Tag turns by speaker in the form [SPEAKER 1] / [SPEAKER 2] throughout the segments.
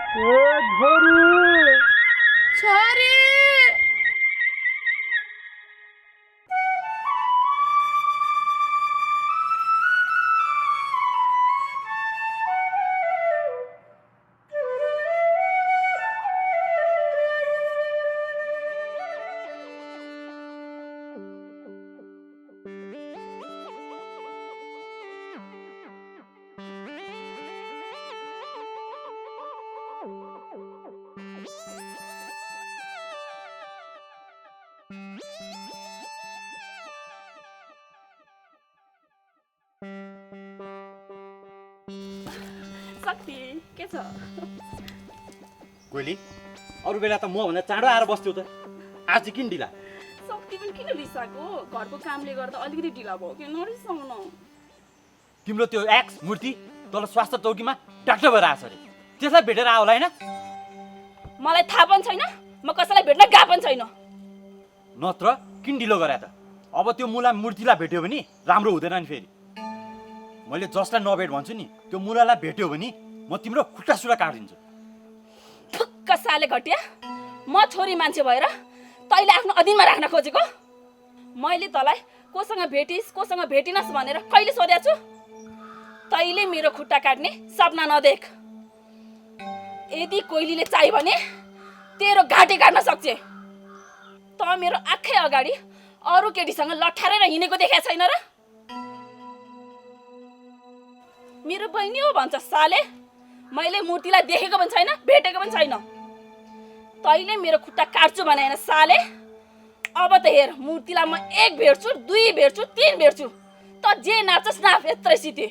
[SPEAKER 1] छोरी
[SPEAKER 2] छोरी शक्ति के छ
[SPEAKER 3] कोइली अरू बेला त म भन्दा चाँडो आएर बस्थ्यौ त आज किन ढिला
[SPEAKER 2] शक्ति पनि किन रिसाएको घरको कामले गर्दा अलिकति ढिला भयो कि नरिसाउन
[SPEAKER 3] तिम्रो त्यो एक्स मूर्ति तल स्वास्थ्य चौकीमा डाक्टर भएर आछ अरे त्यसलाई भेटेर आऊ होला हैन
[SPEAKER 2] मलाई थाहा पनि छैन म कसैलाई भेट्न गएको पनि छैन
[SPEAKER 3] नत्र किन ढिलो गरे त अब त्यो मुला मूर्तिलाई भेट्यो भने राम्रो हुँदैन नि फेरि मैले जसलाई नभेट भन्छु नि त्यो मुलालाई भेट्यो भने म तिम्रो खुट्टा सुरा काटिदिन्छु
[SPEAKER 2] फुक्क साले घटिया म छोरी मान्छे भएर तैँले आफ्नो अधीनमा राख्न खोजेको मैले तँलाई कोसँग भेटिनस् भनेर कहिले सोधेको छु तैँले मेरो खुट्टा काट्ने सपना नदेख यदि कोइलीले चाहियो भने तेरो घाँटी काट्न सक्छे त मेरो आँखै अगाडि अरू केटीसँग लठारेर हिँडेको देखाएको छैन र मेरो बहिनी हो भन्छ साले मैले मूर्तिलाई देखेको पनि छैन भेटेको पनि छैन तैँले मेरो खुट्टा काट्छु भने हैन साले अब त हेर मूर्तिलाई म 1 भेट्छु 2 भेट्छु 3 भेट्छु त जे नाच्छस् नाफ यत्रै सिते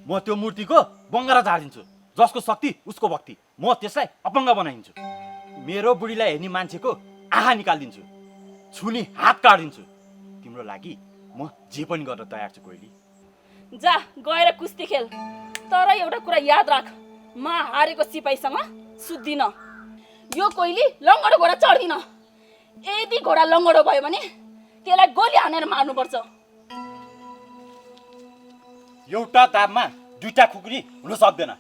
[SPEAKER 3] म त्यो मूर्तिको बङ्गरा झारिदिन्छु जसको शक्ति उसको भक्ति म त्यसलाई अपङ्ग बनाइदिन्छु मेरो बुढीलाई हेर्ने मान्छेको आँखा निकालिदिन्छु छुनी हात काटिदिन्छु तिम्रो लागि म जे पनि गर्न तयार छु कोइली
[SPEAKER 2] जा गएर कुस्ती खेल तर एउटा कुरा याद राख म हारेको सिपाहीसँग सुत्दिन यो कोइली लङ्गडो घोडा चढ्दिन यदि घोडा लङ्गडो भयो भने त्यसलाई गोली हानेर मार्नुपर्छ
[SPEAKER 3] एउटा दाबमा 2टा खुकुरी हुन सक्दैन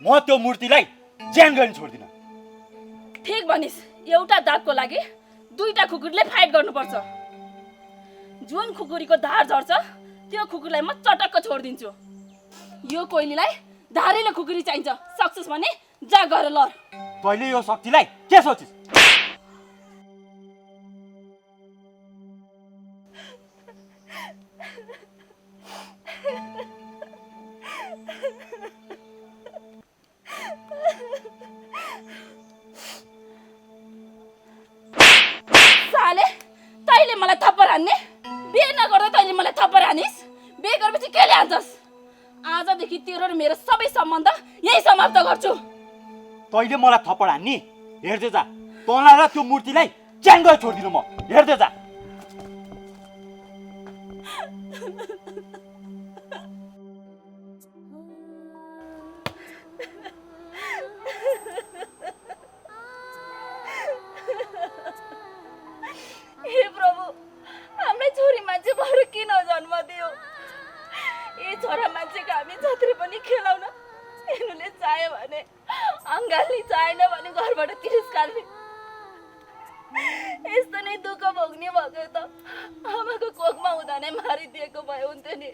[SPEAKER 3] म त्यो मूर्तिलाई ज्यान गर्न छोड्दिन
[SPEAKER 2] ठीक भनिस् एउटा दागको लागि 2टा खुकुरीले फाइट गर्नुपर्छ जुन खुकुरीको धार झर्छ त्यो खुकुरीलाई म चटक्क छोड्दिन्छु यो कोइलीलाई धारिलो खुकुरी चाहिन्छ सक्छस् भने जा गएर लड
[SPEAKER 3] तैँले यो शक्तिलाई के सोचिस्
[SPEAKER 2] साले तैँले मलाई थप्पड हान्ने बिहे नगर्दा तैँले मलाई थप्पड हानिस् बिहे गरेपछि के ल्यान्छस् आजदेखि तेरो र मेरो सबै सम्बन्ध यही समाप्त गर्छु
[SPEAKER 3] तैँले मलाई थप्पड हान्ने हेर्दै जा तँलाई र त्यो मूर्तिलाई च्याङ गरेर छोड्दिनु म हेर्दै जा
[SPEAKER 2] हे प्रभु हामीलाई छोरी मान्छे भएर किन जन्म दियो ए छोरा मान्छेको हामी जत्रै पनि खेलाउन हेर्नुले चाह्यो भने अङ्गालले चाहेन भने घरबाट तिरस्कारले यस्तो नै दुःख भोग्ने भएको त आमाको कोखमा हुँदा नै मारिदिएको भए हुन्थ्यो नि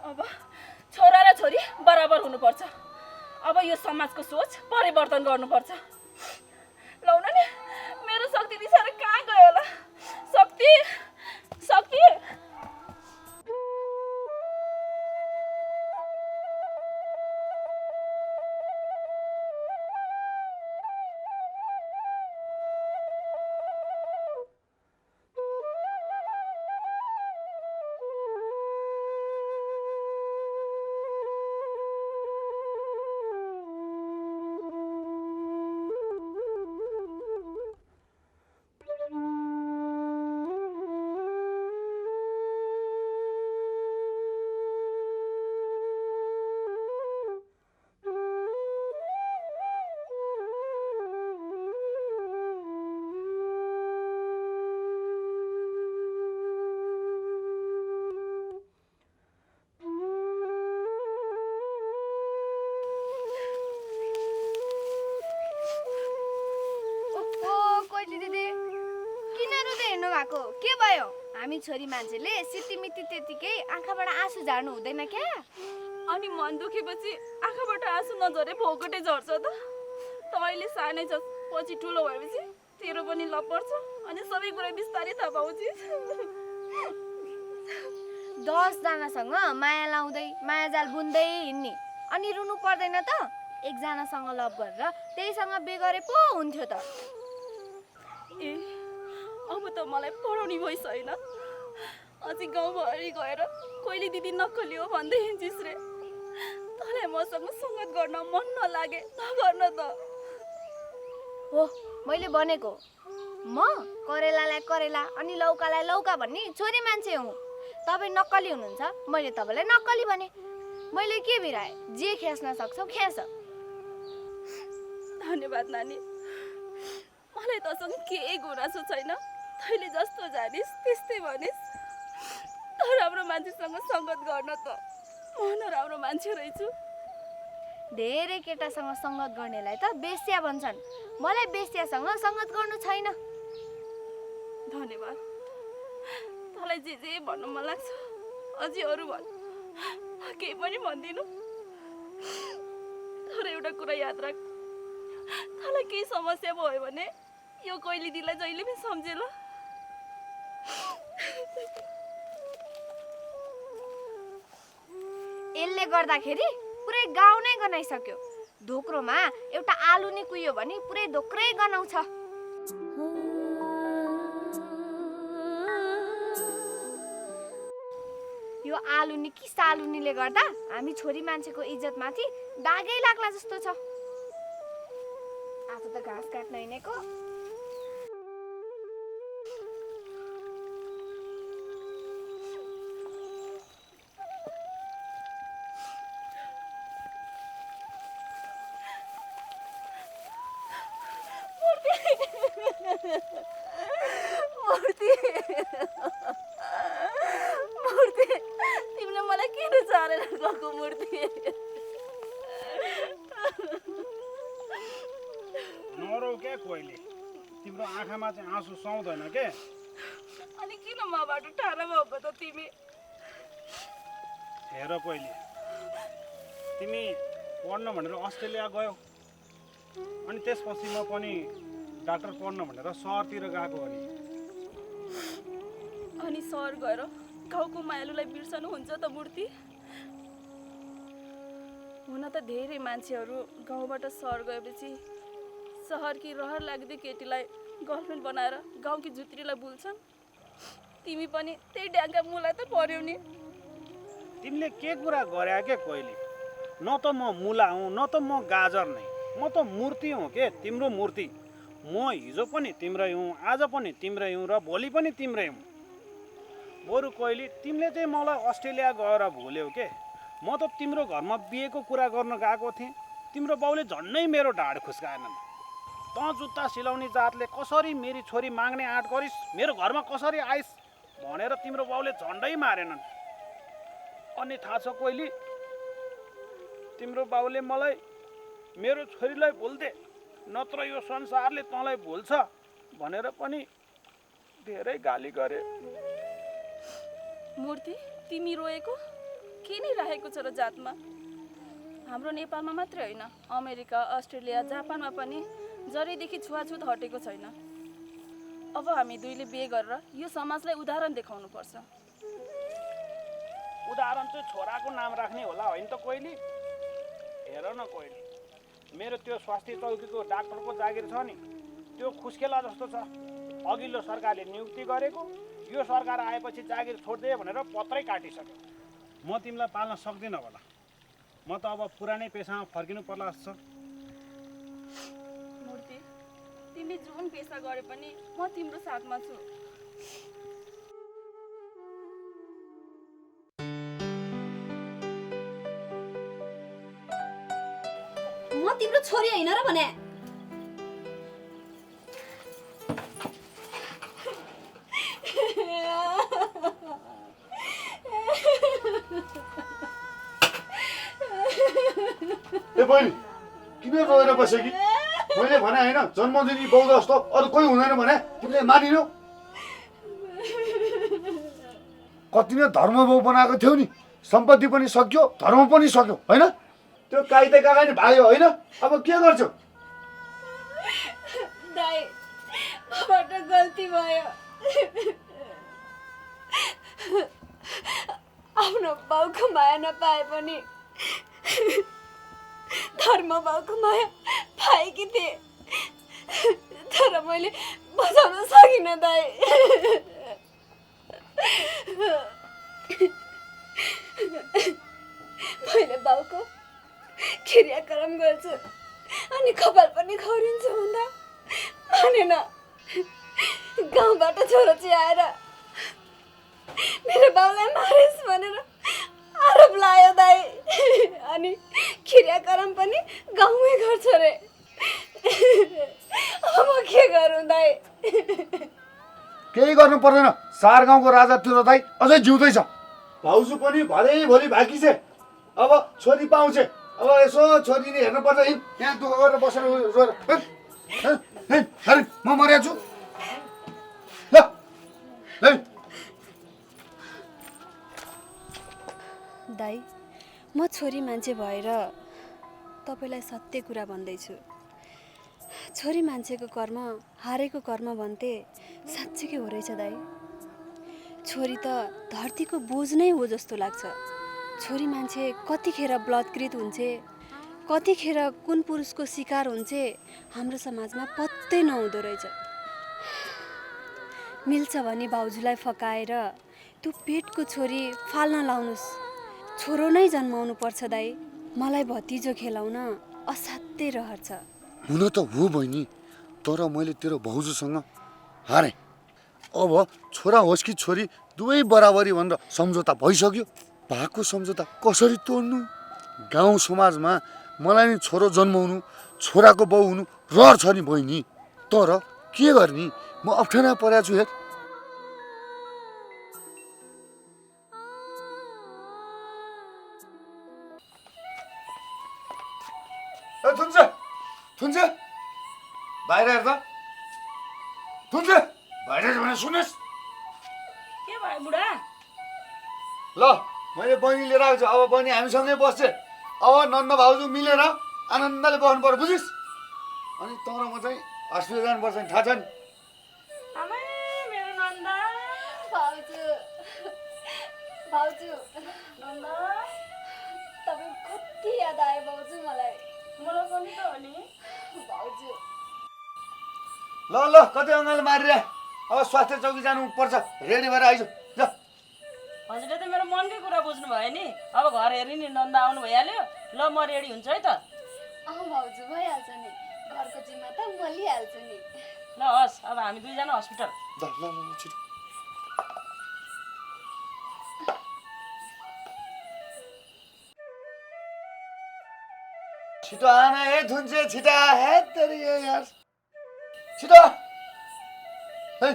[SPEAKER 2] अब छोरा र छोरी बराबर हुनुपर्छ अब यो समाजको सोच परिवर्तन गर्नुपर्छ लौन नि मेरो शक्ति बिसाएर कहाँ गयो होला शक्ति शक्ति
[SPEAKER 1] भएको के भयो? हामी छोरी मान्छेले सिटिमिटी त्यतिकै आँखाबाट आँसु झार्नु हुँदैन क्या?
[SPEAKER 2] अनि मन दुखेपछि आँखाबाट आँसु नझरे भोकटे झर्छ त। तैँले सानै छस्, पछि ठुलो भएपछि तेरो पनि लप पर्छ अनि सबै कुरा बिस्तारै थाहा पाउँछिस्।
[SPEAKER 1] 10 जनासँग माया लाउँदै माया जाल बुन्दै हिँड्ने अनि रुनु पर्दैन त? एकजनासँग लभ गरेर त्यहीसँग बे गरे पो हुन्थ्यो त।
[SPEAKER 2] ए अब त मलाई पढाउने भइस होइन, अझै गाउँभरि गएर कहिले दिदी नक्कली हो भन्दै हिँड्छिस् रे। तँलाई मसँग सङ्गत गर्न मन नलागे नगर्न त।
[SPEAKER 1] हो मैले भनेको म करेलालाई करेला अनि लौकालाई लौका भन्ने छोरी मान्छे हुँ। तपाईँ नक्कली हुनुहुन्छ, मैले तपाईँलाई नक्कली भने। मैले के बिराएँ? जे खेस्न सक्छौ खेस।
[SPEAKER 2] धन्यवाद नानी, मलाई तसँग केही गुनासो छैन। तैँले जस्तो जानिस् त्यस्तै भनिस्। तर राम्रो मान्छेसँग सङ्गत गर्न त म नराम्रो मान्छे रहेछु।
[SPEAKER 1] धेरै केटासँग सङ्गत गर्नेलाई त बेस्या भन्छन्। मलाई बेस्यासँग सङ्गत गर्नु छैन।
[SPEAKER 2] धन्यवाद। तँलाई जे भन्नु मन लाग्छ अझै अरू भन्, केही पनि भन्दिनँ। तर एउटा कुरा याद राख, तँलाई केही समस्या भयो भने यो कहिले दिदीलाई जहिले पनि सम्झे ल।
[SPEAKER 1] यसले गर्दाखेरि पुरै गाउँ नै गनाइसक्यो। ढोक्रोमा एउटा आलु नि कुहियो भने पुरै ढोक्रै गनाउँछ। यो आलुनी कि सालुनीले गर्दा हामी छोरी मान्छेको इज्जतमाथि दागै लाग्ला जस्तो छ। आफू त घाँस काट्न हिँडेको।
[SPEAKER 2] मूर्ति, तिमीले मलाई किन चारेर गएको मूर्ति?
[SPEAKER 4] नरौ क्या कोहीले, तिम्रो आँखामा चाहिँ आँसु सुहाउँदैन के?
[SPEAKER 2] अनि किन मबाट टाढा भएको त तिमी?
[SPEAKER 4] हेर कोहीले, तिमी पढ्न भनेर अस्ट्रेलिया गयौ अनि त्यसपछि म पनि डाक्टर पढ्न भनेर सहरतिर गएको हो नि।
[SPEAKER 2] अनि सहर गएर गाउँको मायालुलाई बिर्सनुहुन्छ त मूर्ति? हुन त धेरै मान्छेहरू गाउँबाट सहर गएपछि सहरकी रहर लाग्दै केटीलाई गर्लफ्रेन्ड बनाएर गाउँकी झुत्रीलाई बुल्छन्। तिमी पनि त्यही ड्याङ्का मुला त पर्यौ नि।
[SPEAKER 4] तिमीले के कुरा गरे के कोहीले? न त म मुला हुँ न त म गाजर नै, म त मूर्ति हुँ के, तिम्रो मूर्ति। म हिजो पनि तिम्रै हुँ, आज पनि तिम्रै हुँ र भोलि पनि तिम्रै हुँ। बरु कोहीले तिमीले चाहिँ मलाई अस्ट्रेलिया गएर भुल्यौ के? म त तिम्रो घरमा बिहेको कुरा गर्न गएको थिएँ। तिम्रो बाउले झन्नै मेरो ढाड खुस्काएनन्। तँ जुत्ता सिलाउने जातले कसरी मेरी छोरी माग्ने आँट गरिस्, मेरो घरमा कसरी आइस् भनेर तिम्रो बाउले झन्डै मारेनन्। अनि थाहा छ कोहीले, तिम्रो बाउले मलाई मेरो छोरीलाई भुल्दे, नत्र यो संसारले तँलाई भुल्छ भनेर पनि धेरै गाली गरे।
[SPEAKER 2] मूर्ति, तिमी रोएको के नै राखेको छ र जातमा? हाम्रो नेपालमा मात्रै होइन, अमेरिका, अस्ट्रेलिया, जापानमा पनि जरैदेखि छुवाछुत हटेको छैन। अब हामी दुईले बिहे गरेर यो समाजलाई उदाहरण देखाउनु पर्छ।
[SPEAKER 4] उदाहरण चाहिँ छोराको नाम राख्ने होला होइन त कोहीले? हेर न कोहीले, मेरो त्यो स्वास्थ्य चौकीको डाक्टरको जागिर छ नि, त्यो खुस्केला जस्तो छ। अघिल्लो सरकारले नियुक्ति गरेको, यो सरकार आएपछि जागिर छोड्दे भनेर पत्रै काटिसक्यो। म तिमीलाई पाल्न सक्दिनँ होला। म त अब पुरानै पेसामा फर्किनु पर्ला जस्तो छ।
[SPEAKER 2] मूर्ति, तिमी जुन पेसा गरे पनि म तिम्रो साथमा छु।
[SPEAKER 5] म तिम्रो छोरी होइन र भने।
[SPEAKER 6] ए बहिनी, किन रोएर बस्यो कि? मैले भने होइन जन्मदिनी बाउ जस्तो अरू कोही हुँदैन भने तिमीले मानिनौ? कति नै धर्मबाउ बनाएको थियौ नि, सम्पत्ति पनि सक्यो, धर्म पनि सक्यो होइन? त्यो काइते काका नि भाग्यो होइन? अब के गर्छौ?
[SPEAKER 5] दाइ मबाट गल्ती भयो। आफ्नो बाउको माया नपाए पनि धर्म बाउको माया पाएकी थिएँ, तर मैले बचाउन सकिनँ दाइ। मैले बाउको क्रियाक्रम गर्छु अनि कपाल पनि खौरिन्छु भन्दा मानेन। गाउँबाट छोरो चाहिँ आएर मेरो बाउलाई मारिस् भनेर आरोप लायो दाइ। अनि क्रियाक्रम पनि गाउँमै गर्छ रे। अब म के गरौँ दाइ?
[SPEAKER 6] केही गर्नु पर्दैन, सार गाउँको राजा तिरो दाइ अझै जिउँदैछ। भाउजू पनि भोलि भागी छे, अब छोरी पाउँछे। अब यसो छोरी नि हेर्नुपर्छ। यहाँ दुःख गरेर बसेर रोएर अरे म मरेको छु ल।
[SPEAKER 5] दाइ म छोरी मान्छे भएर तपाईँलाई सत्य कुरा भन्दैछु। छोरी मान्छेको कर्म हारेको कर्म भन्थे साँच्चीकै हो रहेछ दाइ। छोरी त धरतीको बोझ नै हो जस्तो लाग्छ। छोरी मान्छे कतिखेर बलात्कृत हुन्छ, कतिखेर कुन पुरुषको शिकार हुन्छ हाम्रो समाजमा पत्तै नहुँदो रहेछ। मिल्छ भने भाउजूलाई फकाएर त्यो पेटको छोरी फाल्न लाउनुस्। छोरो नै जन्माउनु पर्छ दाइ। मलाई भतिजो खेलाउन असाध्यै रहर छ।
[SPEAKER 6] हुन त हो बहिनी, तर मैले तेरो भाउजूसँग हारेँ। अब छोरा होस् कि छोरी दुवै बराबरी भनेर सम्झौता भइसक्यो। भएको सम्झौता कसरी तोड्नु? गाउँ समाजमा मलाई नि छोरो जन्माउनु, छोराको बाउ हुनु रहर छ नि बहिनी। तर के गर्ने, म अप्ठ्यारा परेको छु हेर। थुन्छ बाहिर हेर त। थुन्छ बाहिर भने सुनेस्।
[SPEAKER 2] के भयो बुढा?
[SPEAKER 6] ल मैले बहिनी लिएर आएको छु। अब बहिनी हामीसँगै बस्छ। अब नन्द भाउजू मिलेर आनन्दले बस्नु पर्यो, बुझिस्? अनि तँ र म चाहिँ हस्पिटल जानुपर्छ नि, थाहा छ नि?
[SPEAKER 2] आमै मेरो नन्दा।
[SPEAKER 5] भाउजू भाउजू
[SPEAKER 2] नन्दा
[SPEAKER 5] तपाईँ कति याद आयो भाउजू मलाई।
[SPEAKER 2] मलाई पनि त हो नि
[SPEAKER 5] भाउजू
[SPEAKER 6] ल ल कतै अङ्गाल मारिरह। अब स्वास्थ्य चौकी जानुपर्छ, रेडी भएर आइज ल।
[SPEAKER 2] हजुरले त मेरो मनकै कुरा बुझ्नु भयो नि। अब घर हेरि नि नन्दा आउनु भइहाल्यो। ल म रेडी हुन्छु है त।
[SPEAKER 5] भाउजू भइहाल्छ नि, घरको जिम्मा त म लिइहाल्छु नि।
[SPEAKER 2] ल हस्, अब हामी दुईजना हस्पिटल।
[SPEAKER 6] ल ल ल छिटो छिटो आना है धुन्छे, छिटो है तेरी यार, छिटो है।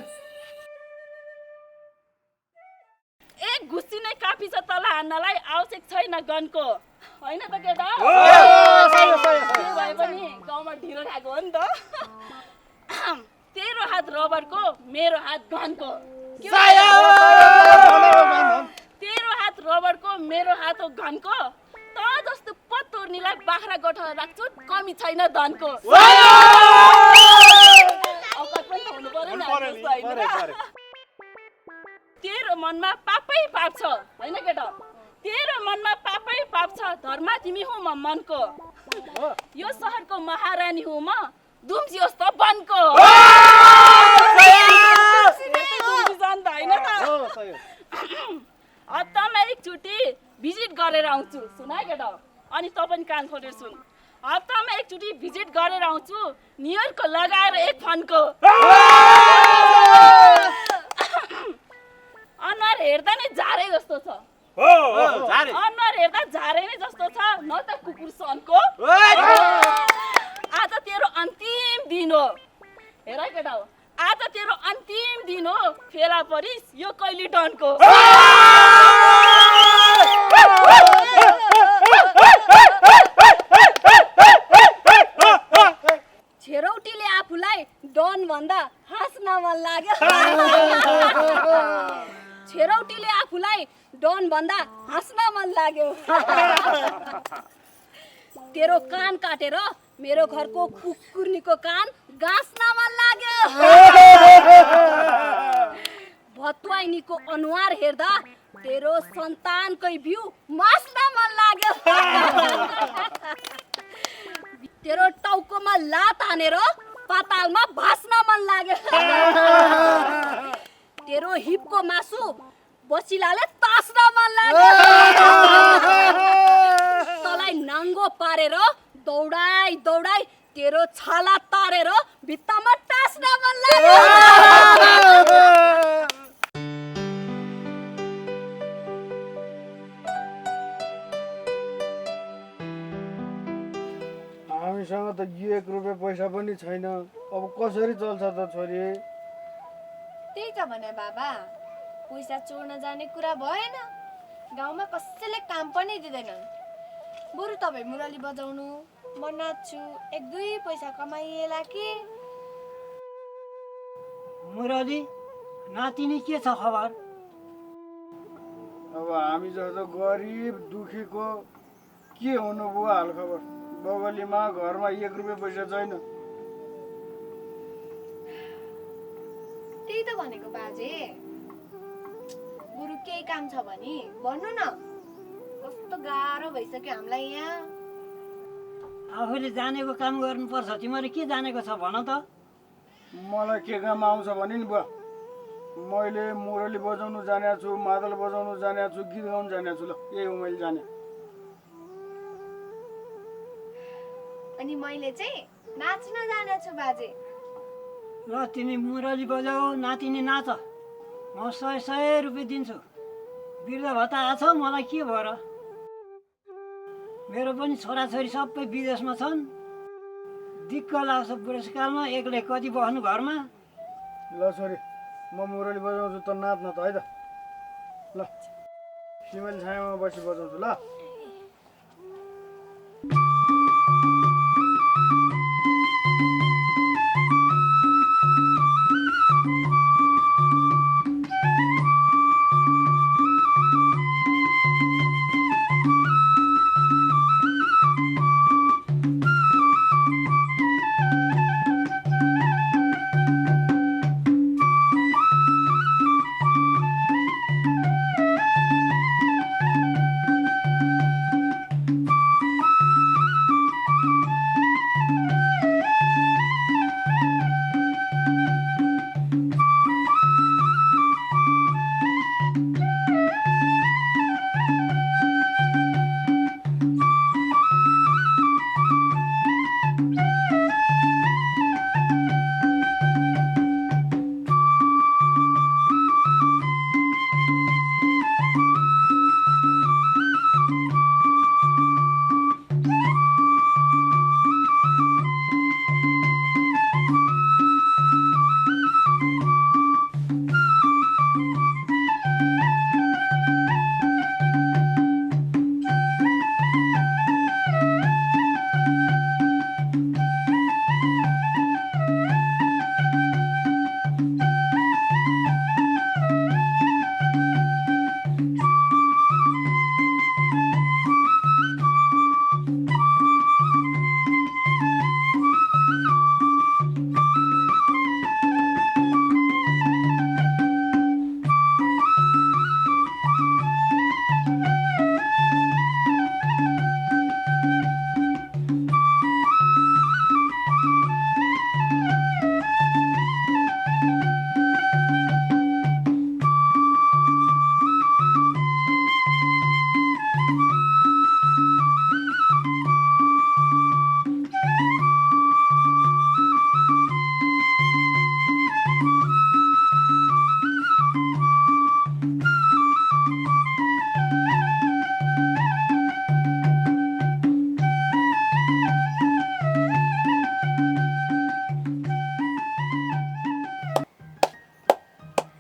[SPEAKER 2] एक घुसी नै काफी छ तल हान्नलाई, आवश्यक छैन गनको। होइन त केटा? के भए पनि गाउँमा ढिलो खाएको हो नि त। तेरो हात रबरको, मेरो हात गनको। तेरो हात रबरको, मेरो हात हो घनको। त जस्तो पत्तोर्नीलाई बाख्रा गोठामा राख्छु, कमी छैन धनको। औकात पनि हुनु पर्यो नि हाम्रो जस्तो, होइन र? तेरो मनमा पापै पाप छ, होइन केटा? तेरो मनमा पापै पाप छ, धर्म तिमी हौ म मनको। यो सहरको महारानी हुँ म, दुम्सी होस् त बनको। हप्तामा एकचोटि भिजिट गरेर आउँछु, सुन है केटा? अनि त पनि कान खोलेर सुन। हप्तामा एकचोटि भिजिट गरेर आउँछु, न्युयोर्कको लगाएर एक फनको। अनुहार हेर्दा नै झारे जस्तो छ। अनुहार हेर्दा झारे नै जस्तो छ, न त कुकुर सनको। आज तेरो अन्तिम दिन हो, हेर केटा? आज तेरो अन्तिम दिन हो, फेला परिस् यो कैली डनको।
[SPEAKER 5] छेरौटीले आफूलाई डन भन्दा हाँस्न मन लाग्यो।
[SPEAKER 2] छेरौटीले आफूलाई डन भन्दा हाँस्न मन लाग्यो। तेरो कान काटेर मेरो घरको कुकुर्नीको कान गाँस्न मन लाग्यो। भतुवाइनीको अनुहार हेर्दा तेरो सन्तानकै बिउ मास्न मन लाग्यो। तेरो टाउकोमा लात हानेर पातालमा भास्न मन लाग्यो। तेरो हिपको मासु बसिलाले तास्न मन लाग्यो। तँलाई नाङ्गो पारेर दौडाई दौडाई तेरो छाला तारेर भित्तामा टास्न मन लाग्यो।
[SPEAKER 7] हामीसँग त 1 रुपियाँ पैसा पनि छैन, अब कसरी चल्छ त छोरी?
[SPEAKER 1] त्यही त भने बाबा, पैसा चोर्न जाने कुरा भएन। गाउँमा कसैले काम पनि दिँदैनन्। बरु तपाईँ मुरली बजाउनु, म नाच्छु, 1-2 पैसा कमाइएला कि।
[SPEAKER 8] मुरली नातिनी के छ खबर?
[SPEAKER 7] अब हामी जस्तो गरिब दुखीको के हुनु बुवा हाल खबर? बगलीमा घरमा 1 रुपियाँ पैसा छैन।
[SPEAKER 1] त्यही त भनेको बाजे, बरु केही काम छ भने भन्नु न। कस्तो गाह्रो भइसक्यो हामीलाई यहाँ।
[SPEAKER 8] आफूले जानेको काम गर्नुपर्छ। तिमीले के जानेको छ भन त?
[SPEAKER 7] मलाई के काम आउँछ भने नि बुवा, मैले मुरली बजाउनु जानेको छु, मादल बजाउनु जानेको छु, गीत गाउनु जानेको छु। ल यही हो मैले जाने।
[SPEAKER 1] अनि मैले चाहिँ नाच्न जानेछु बाजे।
[SPEAKER 8] ल तिमी मुरली बजाऊ, नातिनी नाच। म 100 रुपियाँ दिन्छु। वृद्ध भत्ता आछ, मलाई के भयो र? मेरो पनि छोराछोरी सबै विदेशमा छन्। दिक्क लाग्छ बुढेसकालमा एक्लै कति बस्नु घरमा।
[SPEAKER 7] ल छोरी, म मुरली बजाउँछु, त नाच्न त है त। ल सिमेल छायामा बसी बजाउँछु ल।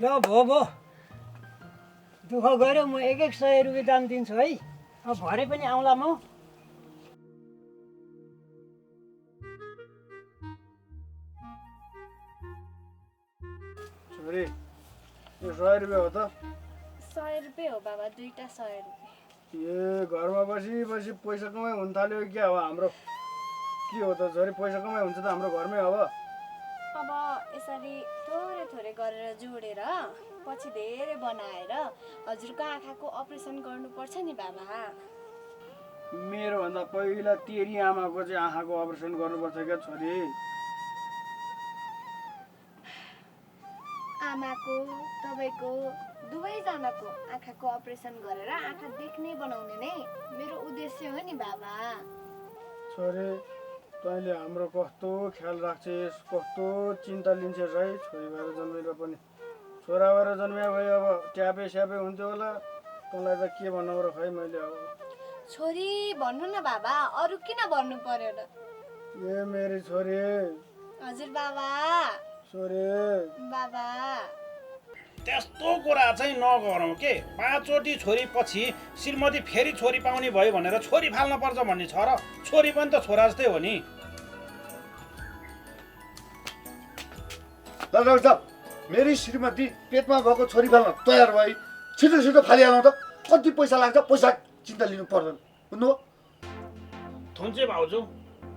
[SPEAKER 8] ल भो दुःख गऱ्यो, म 100 रुपियाँ दाम दिन्छु है। अब भरे पनि आउँला म।
[SPEAKER 7] छोरी यो 100 रुपियाँ हो त?
[SPEAKER 1] 100 रुपियाँ हो बाबा, दुईटा 100 रुपियाँ।
[SPEAKER 7] ए घरमा बसी बसी पैसा कमाइ हुन थाल्यो कि क्या हो हाम्रो? के हो त छोरी, पैसा कमाइ हुन्छ त हाम्रो घरमै अब?
[SPEAKER 1] अब यसरी थोरै थोरै गरेर जोडेर पछि धेरै बनाएर हजुरको आँखाको अपरेसन गर्नुपर्छ नि बाबा।
[SPEAKER 7] मेरो भन्दा पहिला तेरी आमाको चाहिँ आँखाको अपरेसन गर्नुपर्छ क्या छोरी।
[SPEAKER 1] आमाको तपाईँको दुवैजनाको आँखाको अपरेसन गरेर आँखा देख्ने बनाउने नै मेरो उद्देश्य हो नि बाबा।
[SPEAKER 7] छोरी तैँले हाम्रो कस्तो ख्याल राख्छेस्, कस्तो चिन्ता लिन्छेस् है। छोरी भएर जन्मेर पनि छोरा भएर जन्मिया भए अब ट्यापे स्यापे हुन्थ्यो होला। तँलाई त के भन्नु र खै मैले अब।
[SPEAKER 1] छोरी भन्नु न बाबा, अरू किन भन्नु पर्यो र?
[SPEAKER 7] ए मेरी छोरी,
[SPEAKER 1] हजुर बाबा।
[SPEAKER 7] छोरी
[SPEAKER 1] बाबा
[SPEAKER 4] त्यस्तो कुरा चाहिँ नगरौँ के। 5 चोटि छोरी पछि श्रीमती फेरि छोरी पाउने भयो भनेर छोरी फाल्न पर्छ भन्ने छ र? छोरी पनि त छोरा जस्तै हो नि।
[SPEAKER 6] ल डाक्टर साहब, मेरी श्रीमती पेटमा भएको छोरी फाल्न तयार भई छिटो छिटो फालिहाल्नु त। कति पैसा लाग्छ, पैसा चिन्ता लिनु पर्दैन, बुझ्नुभयो?
[SPEAKER 4] थुन्चे भाउजू,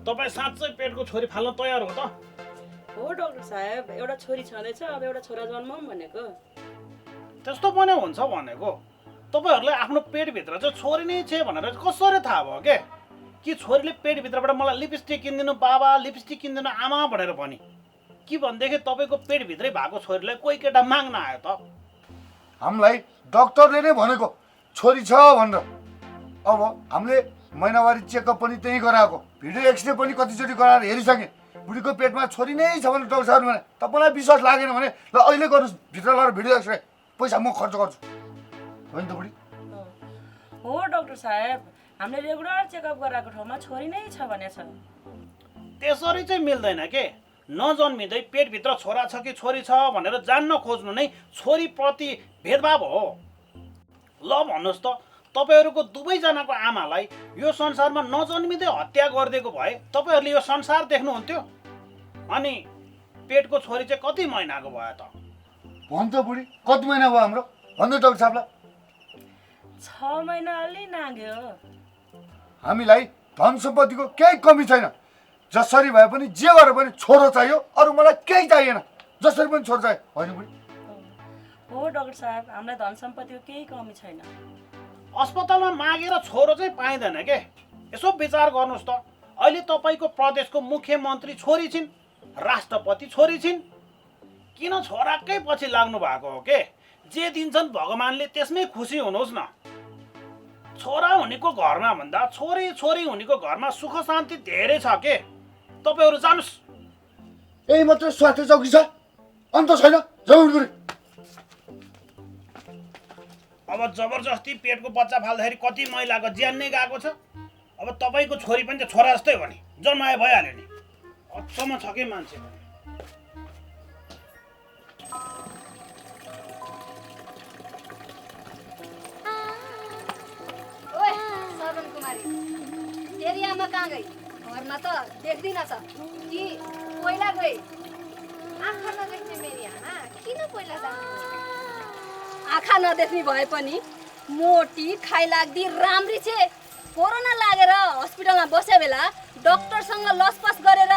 [SPEAKER 4] तपाईँ साँच्चै पेटको छोरी फाल्न तयार हो त?
[SPEAKER 2] हो डाक्टर साहेब, एउटा छोरी छँदैछ, अब एउटा छोरा जन्माउँ भनेको।
[SPEAKER 4] त्यस्तो पनि हुन्छ भनेको? तपाईँहरूलाई आफ्नो पेटभित्र चाहिँ छोरी नै छ भनेर कसरी थाहा भयो के? कि छोरीले पेटभित्रबाट मलाई लिपस्टिक किनिदिनु बाबा, लिपस्टिक किनिदिनु आमा भनेर भने? कि भनेदेखि तपाईँको पेटभित्रै भएको छोरीलाई कोही केटा माग्न आयो त?
[SPEAKER 6] हामीलाई डक्टरले नै भनेको छोरी छ भनेर। अब हामीले महिनावारी चेकअप पनि त्यहीँ गराएको, भिडियो एक्सरे पनि कतिचोटि गराएर हेरिसकेँ। बुढीको पेटमा छोरी नै छ भने डाक्टर साहबले भने, तपाईँलाई विश्वास लागेन भने ल अहिले गर्नुहोस् भित्र लगेर भिडियो एक्सरे, पैसा म खर्च गर्छु। हो नि त बुढी?
[SPEAKER 2] हो डाक्टर साहेब, हामीले रेगुलर चेकअप गराएको ठाउँमा छोरी नै छ भनेछ।
[SPEAKER 4] त्यसरी चाहिँ मिल्दैन के। नजन्मिँदै पेटभित्र छोरा छ कि छोरी छ भनेर जान्न खोज्नु नै छोरीप्रति भेदभाव हो। ल भन्नुहोस् त, तपाईँहरूको दुवैजनाको आमालाई यो संसारमा नजन्मिँदै हत्या गरिदिएको भए तपाईँहरूले यो संसार देख्नुहुन्थ्यो? अनि पेटको छोरी चाहिँ कति महिनाको भयो त?
[SPEAKER 6] भन् त बुढी, कति महिना भयो हाम्रो? भन्नु डाक्टर साहबलाई।
[SPEAKER 2] 6 महिना अलि नाग्यो।
[SPEAKER 6] हामीलाई धन सम्पत्तिको केही कमी छैन। जसरी भए पनि जे भएर पनि छोरो चाहियो, अरू मलाई केही चाहिएन। जसरी पनि छोरो चाहियो, होइन बुढी?
[SPEAKER 2] हो डाक्टर साहेब, हामीलाई धन सम्पत्तिको केही कमी छैन।
[SPEAKER 4] अस्पतालमा मागेर छोरो चाहिँ पाइँदैन के। यसो विचार गर्नुहोस् त, अहिले तपाईँको प्रदेशको मुख्यमन्त्री छोरी छिन्, राष्ट्रपति छोरी छिन्। किन छोराकै पछि लाग्नु भएको हो के? जे दिन्छन् भगवान्ले त्यसमै खुसी हुनुहोस् न। छोरा हुनेको घरमा भन्दा छोरी छोरी हुनेको घरमा सुख शान्ति धेरै छ के। तपाईँहरू जानुहोस्।
[SPEAKER 6] यही मात्रै स्वास्थ्य चौकी छ, अन्त छैन। जरुर बुढी।
[SPEAKER 4] अब जबरजस्ती पेटको बच्चा फाल्दाखेरि कति महिलाको ज्यान नै गएको छ। अब तपाईँको छोरी पनि त छोरा जस्तै हो नि, जन्माए भइहाल्यो नि। अचम्म छ कि मान्छे।
[SPEAKER 5] ओए सरन कुमारी, तेरी आमा कहाँ गई? घरमा त देख्दिन छ कि पहिला गई?
[SPEAKER 1] आँखा नदेख्ने मेरी आमा किन पहिला जानु?
[SPEAKER 5] आँखा नदेख्ने भए पनि मोटी खाइलाग्दी राम्री छे। कोरोना लागेर हस्पिटलमा बसे बेला डक्टरसँग लसपस गरेर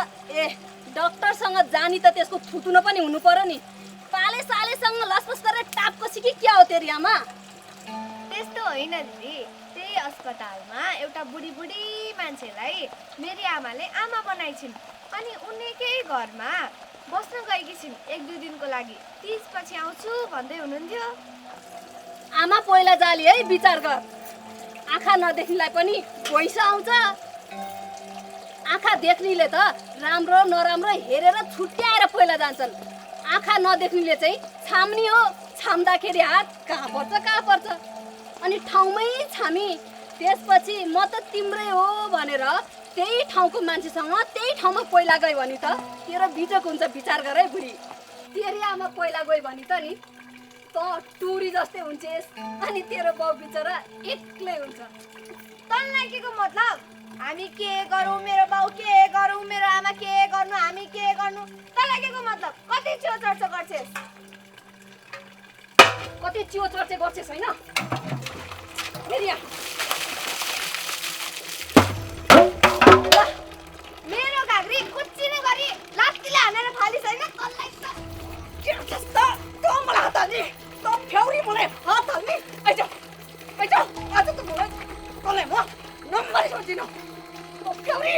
[SPEAKER 5] डक्टरसँग जानी त त्यसको थुतुन पनि हुनु पर्यो नि। पाले सालेसँग लसपस गरेर टापको सिकी क्या हो तेरी आमा?
[SPEAKER 1] त्यस्तो होइन दिदी, त्यही अस्पतालमा एउटा बुढी मान्छेलाई मेरी आमाले आमा बनाइछिन्। अनि उनीकै घरमा बस्न गएकी छिन् 1-2 दिनको लागि। 30 पछि आउँछु भन्दै हुनुहुन्थ्यो।
[SPEAKER 5] आमा पहिला जाली है, विचार गर। आँखा नदेख्नेलाई पनि पैसा आउँछ। आँखा देख्नेले त राम्रो नराम्रो हेरेर छुट्याएर पहिला जान्छन्। आँखा नदेख्नेले चाहिँ छाम्नी हो, छाम्दाखेरि हात कहाँ पर्छ अनि ठाउँमै छामी। त्यसपछि म त तिम्रै हो भनेर त्यही ठाउँको मान्छेसँग त्यही ठाउँमा पहिला गयो भने त तेरो बिजोक हुन्छ। विचार गर है बुढी, तेरी आमा पहिला गयो भने त नि त टुरी जस्तै हुन्छेस् अनि तेरो बाउ बिचरा एक्लै हुन्छ।
[SPEAKER 1] तँलाई के को मतलब? हामी के गरौँ, मेरो बाउ के गरौँ, मेरो आमा के गर्नु, हामी के गर्नु? तँलाई के को मतलब? कति छेउ चर्चा गर्छेस्?
[SPEAKER 2] कति चियो चर्चे गर्छेस् होइन फेरि यहाँ
[SPEAKER 1] मेरो घाग्री कुच्चिने गरी लात्तीले हानेर फालिस् होइन कसलाई त
[SPEAKER 2] के त्यस्तो तँ मलाई हात हाल्ने तँ फ्याउरी मलाई हात हाल्ने आइज आज त मलाई तँलाई म नम्बरै छोड्दिनँ तँ फ्याउरी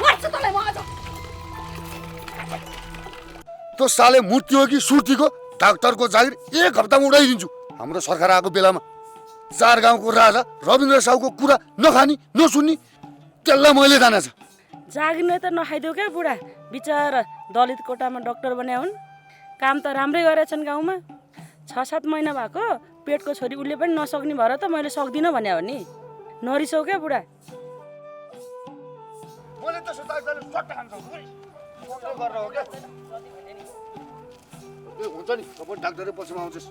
[SPEAKER 2] मार्छु तँलाई म आज
[SPEAKER 6] त्यो साले मूर्ति हो कि सुर्तीको डाक्टरको जागिर 1 हप्तामा उडाइदिन्छु। हाम्रो सरकार आएको बेलामा 4 गाउँको राजा रविन्द्र साहुको कुरा नखानी नसुन्नी त्यसलाई मैले जाना छ।
[SPEAKER 9] जागिर नै त नखाइदेऊ क्या बुढा बिचरा दलित कोटामा डाक्टर बन्या हुन् काम त राम्रै गरेछन् गाउँमा 6-7 महिना भएको पेटको छोरी उसले पनि नसक्ने भएर त मैले सक्दिनँ भन्या हो नि नरिसाउ क्या बुढा
[SPEAKER 6] मैले त डाक्टरले सट्टा खान्छ गरेर हो क्या हुन्छ नि सबै डाक्टरै पछिमा आउँछस्।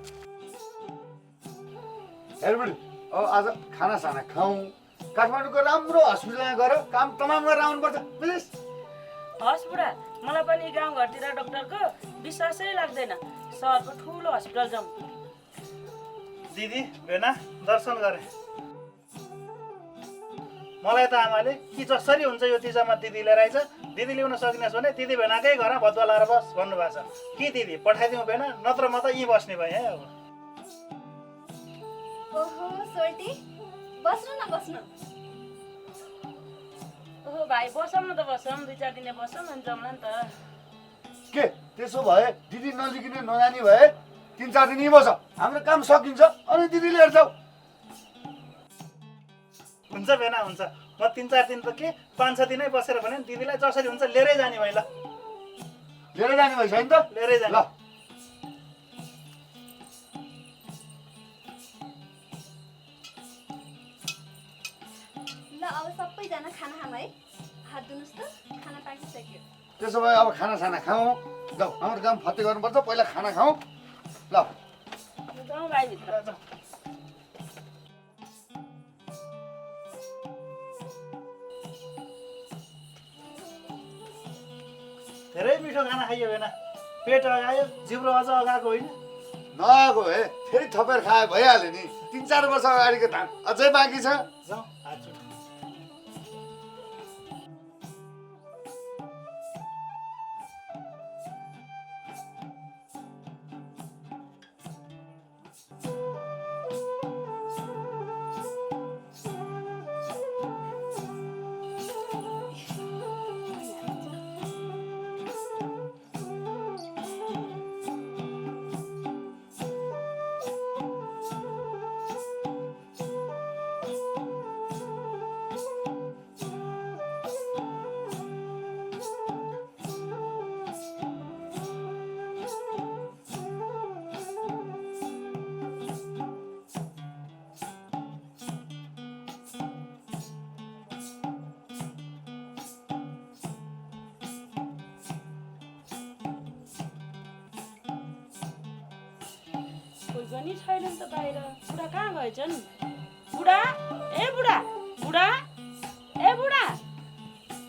[SPEAKER 6] हेरबुढी अब आज खानासाना खाउँ काठमाडौँको राम्रो हस्पिटलमा गएर काम तमाम गरेर आउनुपर्छ प्लिज।
[SPEAKER 9] हस् बुढा मलाई पनि गाउँघरतिर डाक्टरको विश्वासै लाग्दैन सहरको ठुलो हस्पिटल जाउँ।
[SPEAKER 4] दिदी भेना दर्शन गरे मलाई त आमाले कि जसरी हुन्छ यो चिजमा दिदी लिएर आइज दिदी ल्याउन सकिनेस् भने दिदी भेनाकै घरमा भदुवा लाएर बस भन्नुभएको छ कि दिदी पठाइदिउँ भेना नत्र म त यहीँ बस्ने भएँ है। अब
[SPEAKER 5] ओहो सोल्टी बस्नु न बस्नु।
[SPEAKER 9] ओहो भाइ बसौँ न त बसौँ 2-4 दिन बसौँ अनि जाउँला नि त।
[SPEAKER 6] के त्यसो भए दिदी नजिकिने नजानी भए 3-4 दिन यहीँ बस हाम्रो काम सकिन्छ अनि दिदी लिएर जाऊ।
[SPEAKER 4] हुन्छ भेना हुन्छ म 3-4 दिन त के 5-6 दिनै बसेर भने दिदीलाई जसरी हुन्छ लिएरै जाने भए ल
[SPEAKER 6] लिएर जाने भइस नि त
[SPEAKER 4] लिएरै जाने।
[SPEAKER 6] ल
[SPEAKER 5] ल अब सबैजना खाना खाऊँ है हात धुनुहोस् त खाना पाकिसक्यो।
[SPEAKER 6] त्यसो भए अब खानासाना खाउँ जाऊ हाम्रो काम फत्ते गर्नुपर्छ पहिला खाना खाउँ ल।
[SPEAKER 9] जाउँ भाइ भित्र
[SPEAKER 4] धेरै मिठो खाना खाइयो भेना पेट अगायो जिब्रो अझ अगाएको होइन।
[SPEAKER 6] नआएको हे फेरि थपेर खाए भइहाल्यो नि 3-4 वर्ष अगाडिको धान अझै बाँकी छ।
[SPEAKER 4] जाउँ हात जोड।
[SPEAKER 9] कोही पनि छैनन् त बाहिर बुढा कहाँ गएछन् बुढा ए बुढा बुढा ए बुढा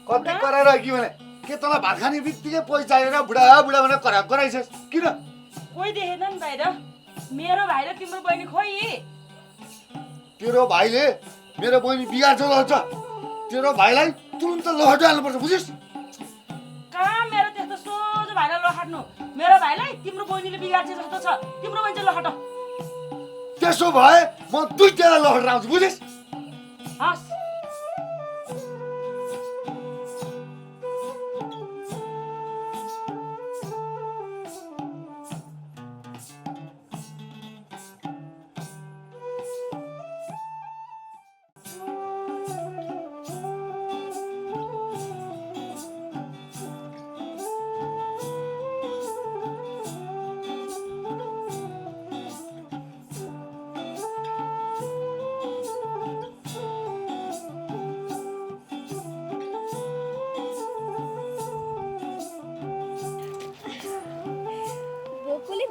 [SPEAKER 6] कति कराएर कि भने के तँलाई भात खाने बित्तिकै पैसा आएर बुढा बुढा भनेर कराइछस् किन?
[SPEAKER 9] कोही देखेनन् बाहिर मेरो भाइ र तिम्रो बहिनी खोइ
[SPEAKER 6] तेरो भाइले मेरो बहिनी बिगार्छ लड्छ तेरो भाइलाई तुरुन्त लहटो हाल्नुपर्छ बुझिस्?
[SPEAKER 9] कहाँ मेरो त्यस्तो सोझो भाइलाई लहट्नु मेरो भाइलाई तिम्रो बहिनीले बिगार्छ जस्तो छ तिम्रो बहिनी चाहिँ लहट।
[SPEAKER 6] त्यसो भए म दुईजना लहटेर आउँछु बुझिस्?
[SPEAKER 9] हस्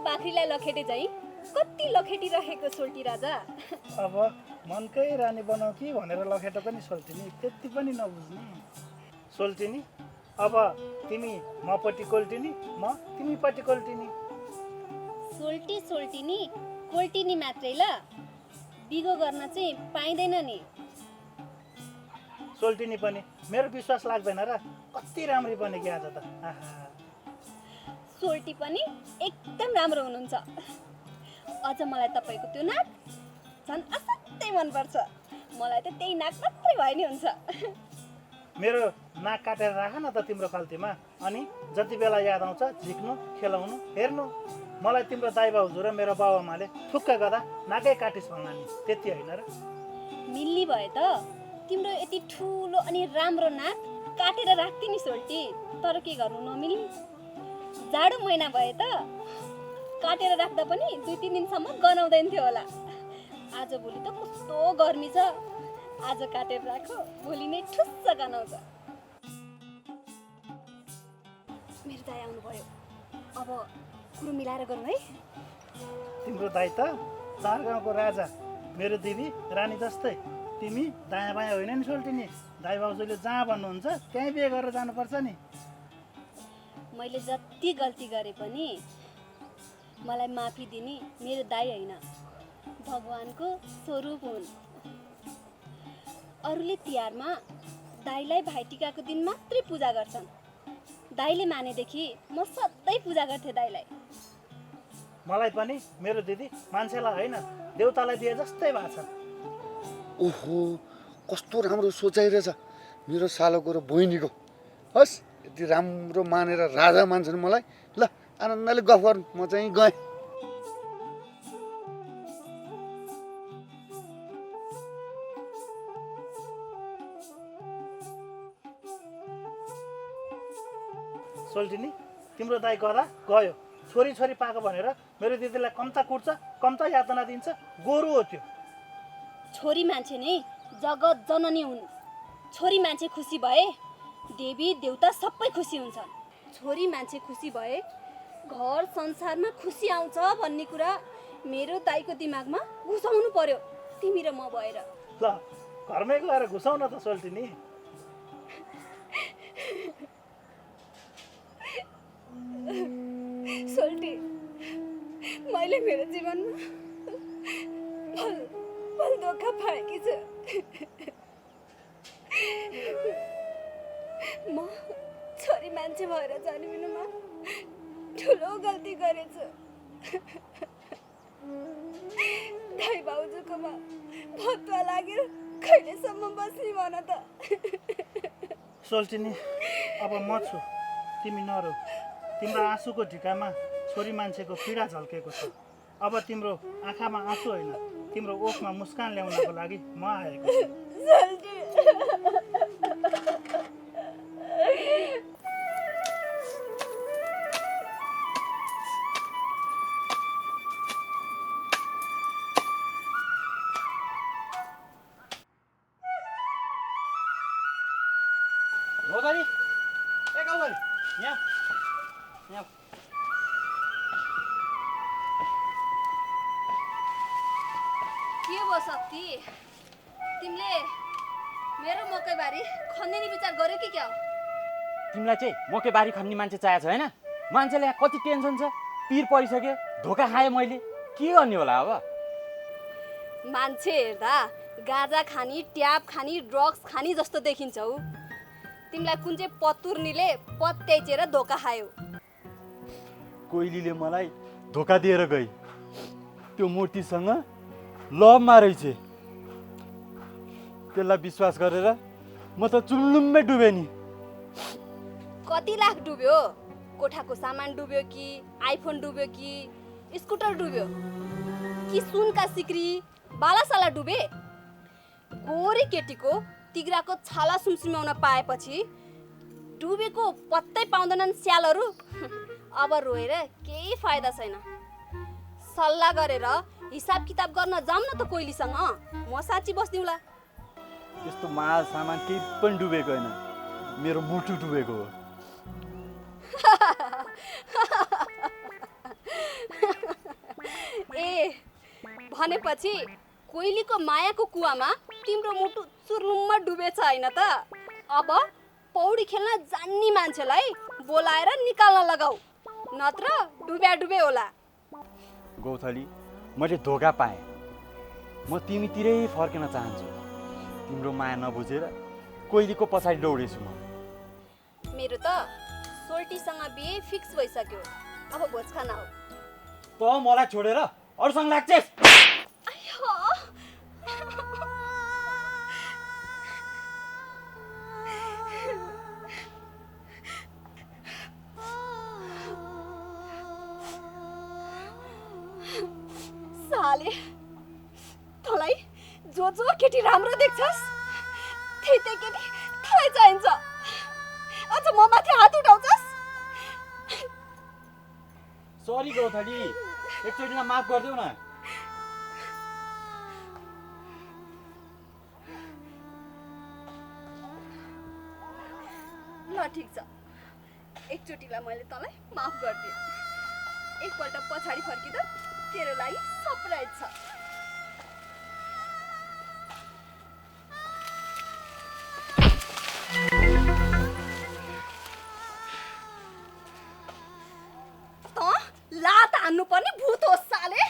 [SPEAKER 5] बाख्रीलाई लखेटे चाहिँ कति लखेटी राखेको सोल्टी राजा।
[SPEAKER 4] अब मनकै रानी बनाऊ कि भनेर लखेट पनि सोल्टिनी त्यति पनि नबुझ्ने सोल्टिनी। अब तिमी मपट्टि कोल्टिनी म तिमीपट्टि कोल्टिनी।
[SPEAKER 5] सोल्टी सोल्टिनी कोल्टिनी मात्रै ल बिगो गर्न चाहिँ पाइँदैन नि।
[SPEAKER 4] सोल्टिनी पनि मेरो विश्वास लाग्दैन र, कति राम्री बनेकी आज त। आहा,
[SPEAKER 5] सोल्टी पनि एकदम राम्रो हुनुहुन्छ। अझ मलाई तपाईँको त्यो नाक झन् असाध्यै मनपर्छ। मलाई त त्यही नाक मात्रै भए नि हुन्छ।
[SPEAKER 4] मेरो नाक काटेर राख न त तिम्रो खल्तीमा, अनि जति बेला याद आउँछ झिक्नु, खेलाउनु, हेर्नु। मलाई तिम्रो दाइ भाउजू र मेरो बाबुआमाले ठुक्क गर्दा नाकै काटिस भन्ला नि, त्यति होइन र?
[SPEAKER 5] मिल्ने भए त तिम्रो यति ठुलो अनि राम्रो नाक काटेर राख्थे नि सोल्टी। तर के गर्नु नमिल्ने। जाडो महिना भए त काटेर राख्दा पनि 2-3 दिनसम्म गनाउँदैन थियो होला। आजभोलि त कस्तो गर्मी छ, आज काटेर राखो भोलि नै ठुस्स गनाउँछ। मेरो दाइ आउनुभयो, अब कुरो मिलाएर गरौँ है।
[SPEAKER 4] तिम्रो दाइ त 4 गाउँको राजा, मेरो दिदी रानी जस्तै। तिमी दायाँ बायाँ होइन नि सोल्टिनी। दाइ भाउजूले जहाँ भन्नुहुन्छ त्यहीँ बिहे गरेर जानुपर्छ नि।
[SPEAKER 5] मैले जति गल्ती गरे पनि मलाई माफी दिने मेरो दाइ होइन, भगवानको स्वरूप हुन्। अरूले तिहारमा दाइलाई भाइटिकाको दिन मात्रै पूजा गर्छन्। दाइले मानेदेखि म सधैँ पूजा गर्थेँ दाइलाई।
[SPEAKER 4] मलाई पनि मेरो दिदी मान्छेलाई होइन देउतालाई दिए जस्तै भएको छ।
[SPEAKER 6] ओहो, कस्तो राम्रो सोचाइ रहेछ मेरो सालोको र बहिनीको। हस्, यति राम्रो मानेर राजा मान्छन् मलाई। ल, आनन्दले गफ गर्नु, म चाहिँ गएँ।
[SPEAKER 4] सोल्टिनी, तिम्रो दाइ गर्दा गयो। छोरी छोरी पाएको भनेर मेरो दिदीलाई कम्ता कुट्छ, कम्ता यातना दिन्छ। गोरु हो त्यो।
[SPEAKER 5] छोरी मान्छे नै जगत जननी हुन्। छोरी मान्छे खुसी भए देवी देउता सबै खुसी हुन्छन्। छोरी मान्छे खुसी भए घर संसारमा खुसी आउँछ भन्ने कुरा मेरो दाइको दिमागमा घुसाउनु पर्यो तिमी र म भएर।
[SPEAKER 4] ल, घरमै गएर घुसाउ न त सोल्टिनी।
[SPEAKER 5] सोल्टी, मैले मेरो जीवनमा भल धोका पाएकी छु। म छोरी मान्छे भएर जन्मिनुमा ठुलो गल्ती गरेछु। दाइ भाउजूकोमा भतुवा लागेर कहिलेसम्म बस्ने भन त।
[SPEAKER 4] सोल्टिनी, अब म छु, तिमी नरौ। तिम्रो आँसुको ढिकामा छोरी मान्छेको पीडा झल्केको छ। अब तिम्रो आँखामा आँसु होइन, तिम्रो ओखमा मुस्कान ल्याउनको लागि म आएको छु। गौतरी, ए गौतरी, यहाँ यहाँ।
[SPEAKER 5] के भयो शक्ति, तिमीले मेरो मकैबारी खन्ने विचार गर्यो कि क्या हो?
[SPEAKER 3] तिमीलाई चाहिँ मकैबारी खन्ने मान्छे चाहिएको छ होइन? मान्छेले यहाँ कति टेन्सन छ, पिर परिसक्यो, धोका खाएँ मैले, के गर्ने होला अब?
[SPEAKER 5] मान्छे हेर्दा गाजा खानी, ट्याब खानी, ड्रग्स खानी जस्तो देखिन्छ हौ। तिमीलाई कुन चाहिँ पतुर्नीले पत्याइचेर धोका खायो?
[SPEAKER 3] कोइलीले मलाई धोका दिएर गई। त्यो मूर्तिसँग लभमा रहेछ। त्यसलाई विश्वास गरेर म त चुल्लुम्मै डुबेँ नि।
[SPEAKER 5] कति लाख डुब्यो? कोठाको सामान डुब्यो कि आइफोन डुब्यो कि स्कुटर डुब्यो कि सुनका सिक्री बालासाला डुबे? गोरी केटीको तिग्राको छाला सुमसुमाउन पाएपछि डुबेको पत्तै पाउँदैनन् स्यालहरू। अब रोएर केही फाइदा छैन। सल्लाह गरेर हिसाब किताब गर्न जाउँ न त कोइलीसँग। म साँच्ची बस्दिउँला।
[SPEAKER 3] यस्तो माल सामान केही पनि डुबेको होइन, मेरो मुटु डुबेको हो।
[SPEAKER 5] ए, भनेपछि कोइलीको मायाको कुवामा तिम्रो मुटु चुरुम्म डुबेछ होइन त? अब पौडी खेल्न जान्ने मान्छेलाई बोलाएर निकाल्न लगाऊ, नत्र डुब्या डुबे होला।
[SPEAKER 3] गौथली मैले धोका पाएँ। म तिमीतिरै फर्किन चाहन्छु। तिम्रो माया नबुझेर कोइलीको पछाडि दौडेछु म।
[SPEAKER 5] मेरो त सोल्टीसँग बिहे फिक्स भइसक्यो। अब भोज खाना हो।
[SPEAKER 3] त मलाई छोडेर अरूसँग लाग्छेस्?
[SPEAKER 5] साले तँलाई जो केटी राम्रो देख्छस् त्यही केटी तँलाई चाहिन्छ। अझ म माथि हात उठाउँछस्?
[SPEAKER 3] सरी गौथली, एकचोटिलाई माफ गरिदेऊ न।
[SPEAKER 5] ल ठिक छ, एकचोटिलाई मैले तँलाई माफ गरिदिएँ। एकपल्ट पछाडि फर्किँदा तेरो लागि सरप्राइज छ। तँ लात हान्नु पर्ने भूत हो साले।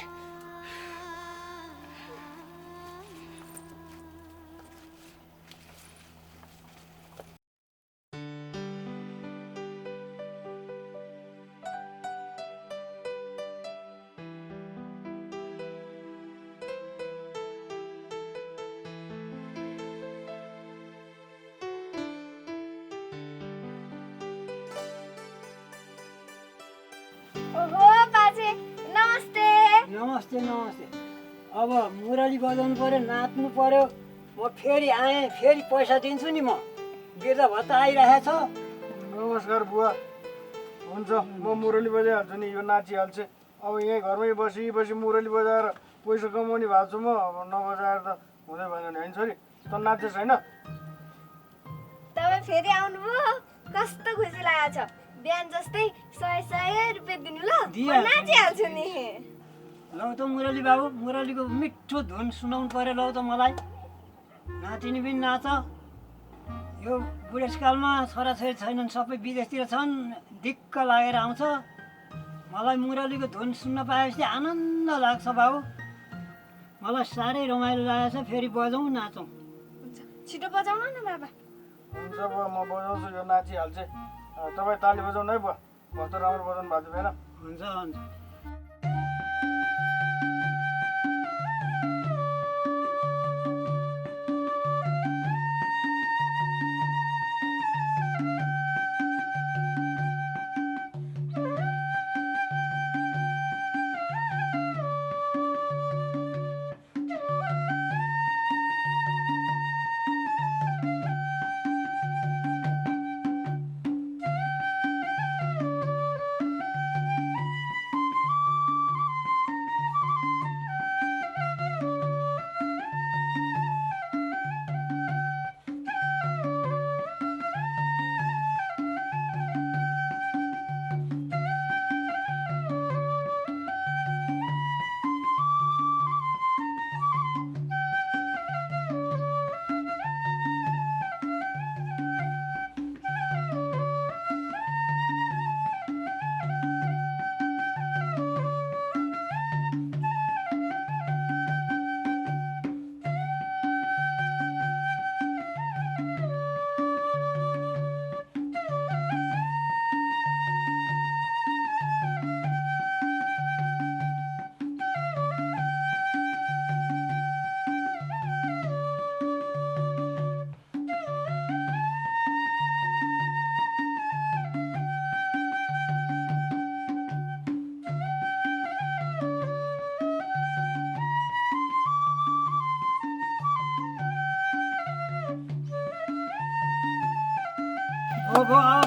[SPEAKER 1] ओहो बाजे, नमस्ते।
[SPEAKER 8] नमस्ते नमस्ते। अब मुरली बजाउनु पर्यो, नाच्नु पर्यो। म फेरि आएँ, फेरि पैसा दिन्छु नि म। वृद्ध भत्ता आइरहेछ।
[SPEAKER 7] नमस्कार बुवा। हुन्छ, म मुरली बजाइहाल्छु नि, यो नाचिहाल्छु। अब यहीँ घरमै बसी मुरली बजाएर पैसा कमाउने भएको छु म। अब नबजाएर त हुँदै भएन नि, होइन छोरी? त नाच्छस् होइन?
[SPEAKER 1] तपाईँ फेरि आउनुभयो, कस्तो खुसी लागेको छ। बिहान जस्तै 100 रुपियाँ दिनु ल, म
[SPEAKER 8] दिइहाल्छु।
[SPEAKER 1] नाचिहाल्छु नि।
[SPEAKER 8] लौ त मुरली बाबु, मुरलीको मिठो धुन सुनाउनु पर्यो। लौ त मलाई। नातिनी पनि नाच। यो बुढेसकालमा छोराछोरी छैनन्, सबै विदेशतिर छन्। दिक्क लागेर आउँछ। मलाई मुरलीको धुन सुन्न पाएपछि आनन्द लाग्छ बाबु। मलाई साह्रै रमाइलो लागेको छ। फेरि बजाउँ, नाचौँ।
[SPEAKER 1] छिटो बजाउनु न बाबा।
[SPEAKER 7] हुन्छ बुवा, म बजाउँछु, यो नाचिहाल्छु। तपाईँ ताली बजाउनु है बुवा। कस्तो राम्रो बजाउनु भएको थियो होइन?
[SPEAKER 8] हुन्छ हुन्छ।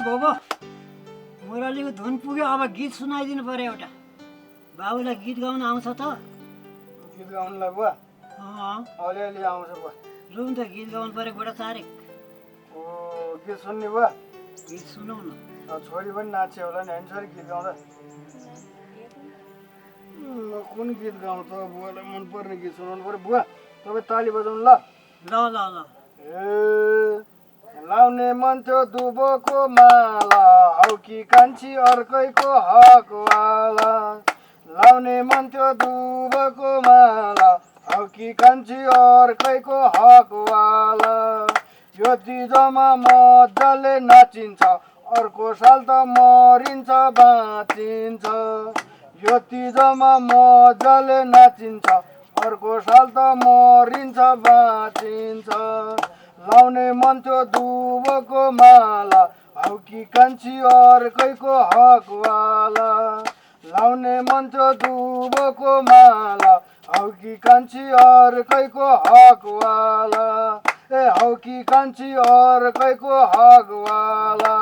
[SPEAKER 8] भो मुरलीको धुन पुग्यो। अब गीत सुनाइदिनु पर्यो एउटा। बाबुलाई गीत गाउन आउँछ त?
[SPEAKER 7] गीत गाउनुलाई बुवा
[SPEAKER 8] अँ,
[SPEAKER 7] अलिअलि आउँछ बुवा।
[SPEAKER 8] लु नि त गीत गाउनु पर्यो। गोडा चारेक
[SPEAKER 7] ओ, गीत सुन्ने बुवा?
[SPEAKER 8] गीत सुनौ न।
[SPEAKER 7] छोरी पनि नाच्यो होला नि, होइन छोरी गीत गाउँदा? कुन गीत गाउँ त? बुवालाई मनपर्ने गीत सुनाउनु पर्यो। बुवा तपाईँ ताली बजाउनु ल।
[SPEAKER 8] ल ल ल।
[SPEAKER 7] ए लाउने मन थियो दुबोको माला, हौ कि कान्छी अर्कैको हकवाला। लाउने मन थियो दुबोको माला हौ कि कान्छी अर्कैको हकवाला यो तिजमा मजाले नाचिन्छ अर्को साल त मरिन्छ बाँचिन्छ यो तिजमा मजाले नाचिन्छ अर्को साल त मरिन्छ बाँचिन्छ लाउने मन थियो दुबोको माला हौ कि कान्छी अर्कैको हकवाला लाउने मन थियो दुबोको माला हौ कि कान्छी अर्कैको हकवाला ए हौ कि कान्छी अर्कैको हकवाला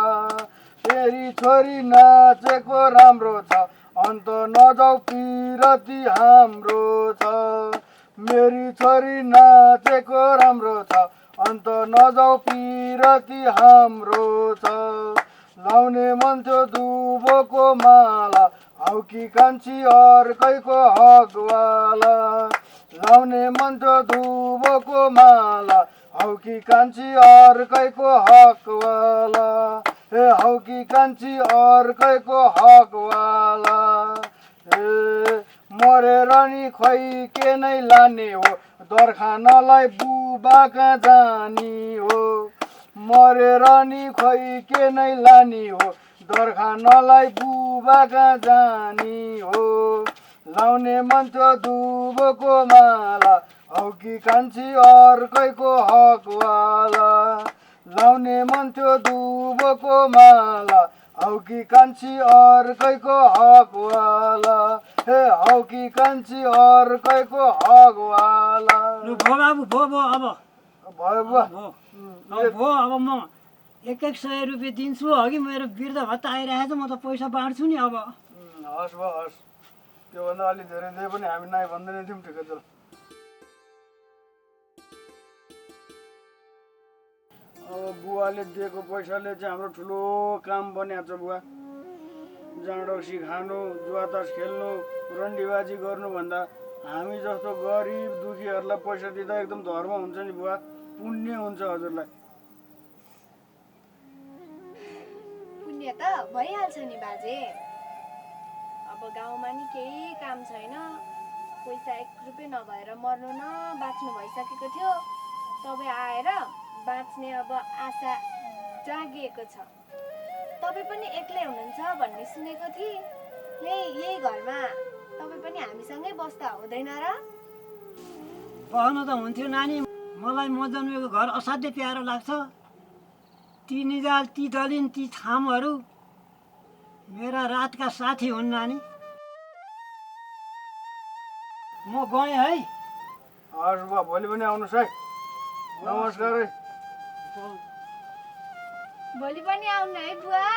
[SPEAKER 7] तेरी छोरी नाचेको राम्रो छ अन्त नजाऊ पिरती हाम्रो छ मेरी छोरी नाचेको राम्रो छ अन्त नजाऊ पिरती हाम्रो छ लाउने मन थियो दुबोको माला हौ कि कान्छी अर्कैको हकवाला लाउने मन थियो दुबोको माला हौ कि कान्छी अर्कैको हकवाला ए हौ कि कान्छी अर्कैको हकवाला ए मरेर नि खोइ के नै लाने हो दरखानालाई बुबा कहाँ जानी हो मरेर नि खोइ के नै लाने हो दरखानालाई बुबा कहाँ जानी हो लाउने मन थियो दुबोको माला हौ कि कान्छी अर्कैको हकवाला लाउने मन थियो दुबोको माला हौ कि कान्छी अर्कैको हकवाला हे हौ कि कान्छी अर्कैको हकवाला
[SPEAKER 8] लु भो बाबु भो अब
[SPEAKER 7] भयो बुवा
[SPEAKER 8] भो अब म 100 रुपियाँ दिन्छु अघि मेरो वृद्ध भत्ता आइरहेको छ म त पैसा बाँड्छु नि अब
[SPEAKER 7] हस् भयो हस् त्योभन्दा अलिक धेरै दिए पनि हामी नाइ भन्दैन थियौँ ठिकै छ अब बुवाले दिएको पैसाले चाहिँ हाम्रो ठुलो काम बनिएको छ बुवा जाँड रक्सी खानु जुवातास खेल्नु रन्डीबाजी गर्नुभन्दा हामी जस्तो गरिब दुखीहरूलाई पैसा दिँदा एकदम धर्म हुन्छ नि बुवा पुण्य हुन्छ हजुरलाई
[SPEAKER 1] पुण्य त भइहाल्छ नि बाजे अब गाउँमा नि केही काम छैन पैसा 1 रुपियाँ नभएर मर्नु न बाँच्नु भइसकेको थियो तपाईँ आएर बाँच्ने अब आशा जागिएको छ तपाईँ पनि एक्लै हुनुहुन्छ भन्ने सुनेको थिएँ यही घरमा तपाईँ पनि हामीसँगै बस्दा हुँदैन र
[SPEAKER 8] बस्न त हुन्थ्यो नानी मलाई म जन्मेको घर असाध्यै प्यारो लाग्छ ती निजाल ती दलिन ती छामहरू मेरा रातका साथी हुन् नानी म गएँ है
[SPEAKER 7] हस् बुवा भोलि पनि आउनुहोस् है नमस्कार है
[SPEAKER 1] भोलि पनि आउनु है बुवा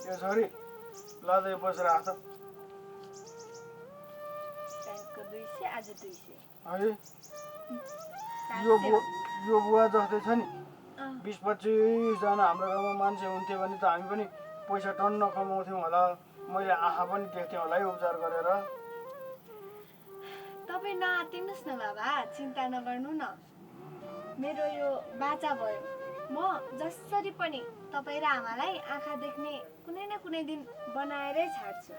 [SPEAKER 7] यो छोरी लाँदै बसेर आएको
[SPEAKER 1] कालको 200 आज 200
[SPEAKER 7] है यो बुवा जस्तै छ नि 20-25 जना हाम्रो गाउँमा मान्छे हुन्थ्यो भने त हामी पनि पैसा टन्न कमाउँथ्यौँ होला मैले आँखा पनि देख्थेँ होला है उपचार गरेर
[SPEAKER 1] तपाईँ नआत्तिनुहोस् न बाबा चिन्ता नगर्नु न मेरो यो बाचा भयो म जसरी पनि तपाईँ र आमालाई आँखा देख्ने कुनै न कुनै दिन बनाएरै छाड्छु